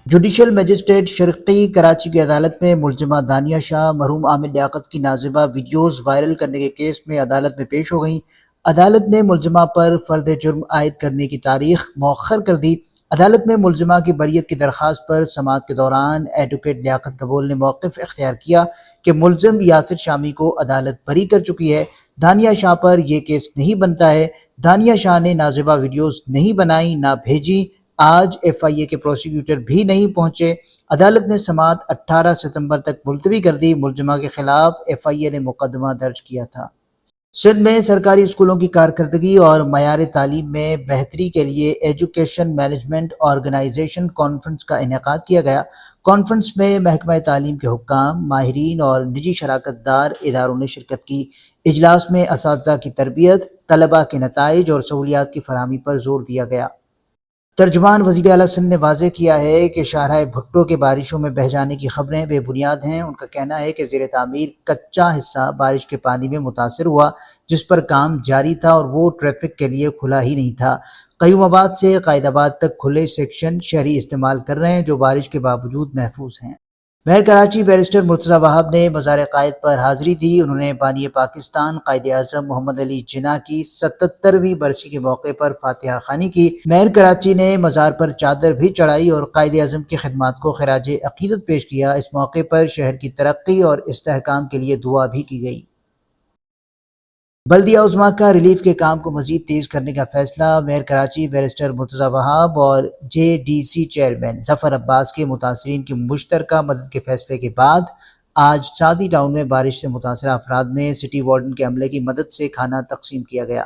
Judicial magistrate شرقی Karachi کی عدالت میں ملزمہ دانیہ شاہ مرحوم عامر لیاقت کی نازیبہ ویڈیوز وائرل کرنے کے کیس میں عدالت میں پیش ہو گئیں۔ عدالت نے ملزمہ پر فرد جرم عائد کرنے کی تاریخ مؤخر کر دی۔ عدالت میں ملزمہ کی بریت کی درخواست پر سماعت کے دوران ایڈوکیٹ لیاقت قبول نے موقف اختیار کیا کہ ملزم یاسر شامی کو عدالت بری کر چکی ہے، دانیہ شاہ پر یہ کیس نہیں بنتا ہے۔ دانیہ شاہ نے نازیبہ ویڈیوز نہیں بنائی، نہ بھیجی۔ آج ایف آئی اے کے پروسیکیوٹر بھی نہیں پہنچے۔ عدالت نے سماعت 18 ستمبر تک ملتوی کر دی۔ ملزمہ کے خلاف ایف آئی اے نے مقدمہ درج کیا تھا۔ سندھ میں سرکاری اسکولوں کی کارکردگی اور معیار تعلیم میں بہتری کے لیے ایجوکیشن مینجمنٹ آرگنائزیشن کانفرنس کا انعقاد کیا گیا۔ کانفرنس میں محکمہ تعلیم کے حکام، ماہرین اور نجی شراکت دار اداروں نے شرکت کی۔ اجلاس میں اساتذہ کی تربیت، طلباء کے نتائج اور سہولیات کی فراہمی پر زور دیا گیا۔ ترجمان وزیر اعلیٰ سندھ نے واضح کیا ہے کہ شاہراہ بھٹو کے بارشوں میں بہہ جانے کی خبریں بے بنیاد ہیں۔ ان کا کہنا ہے کہ زیر تعمیر کچا حصہ بارش کے پانی میں متاثر ہوا، جس پر کام جاری تھا اور وہ ٹریفک کے لیے کھلا ہی نہیں تھا۔ قیوم آباد سے قائد آباد تک کھلے سیکشن شہری استعمال کر رہے ہیں، جو بارش کے باوجود محفوظ ہیں۔ میئر کراچی بیرسٹر مرتضی وہاب نے مزار قائد پر حاضری دی۔ انہوں نے بانی پاکستان قائد اعظم محمد علی جناح کی 77ویں برسی کے موقع پر فاتحہ خوانی کی۔ میئر کراچی نے مزار پر چادر بھی چڑھائی اور قائد اعظم کی خدمات کو خراج عقیدت پیش کیا۔ اس موقع پر شہر کی ترقی اور استحکام کے لیے دعا بھی کی گئی۔ بلدیہ عظمیٰ کا ریلیف کے کام کو مزید تیز کرنے کا فیصلہ۔ میئر کراچی بیرسٹر مرتضی وہاب اور جے ڈی سی چیئرمین ظفر عباس کے متاثرین کی مشترکہ مدد کے فیصلے کے بعد آج سعدی ٹاؤن میں بارش سے متاثرہ افراد میں سٹی وارڈن کے عملے کی مدد سے کھانا تقسیم کیا گیا۔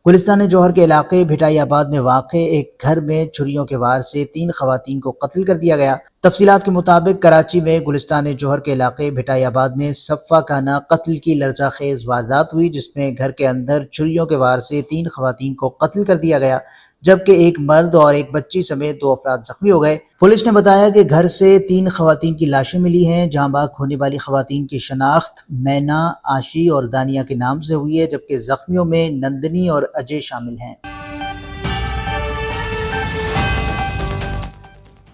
گلستان جوہر کے علاقے بھٹائی آباد میں واقع ایک گھر میں چھریوں کے وار سے 3 خواتین کو قتل کر دیا گیا۔ تفصیلات کے مطابق کراچی میں گلستان جوہر کے علاقے بھٹائی آباد میں صفہ کانہ قتل کی لرزہ خیز واردات ہوئی، جس میں گھر کے اندر چھریوں کے وار سے 3 خواتین کو قتل کر دیا گیا، جبکہ ایک مرد اور ایک بچی سمیت 2 افراد زخمی ہو گئے۔ پولیس نے بتایا کہ گھر سے 3 خواتین کی لاشیں ملی ہیں۔ جاں بحق ہونے والی خواتین کی شناخت مینا، آشی اور دانیہ کے نام سے ہوئی ہے، جبکہ زخمیوں میں نندنی اور اجے شامل ہیں۔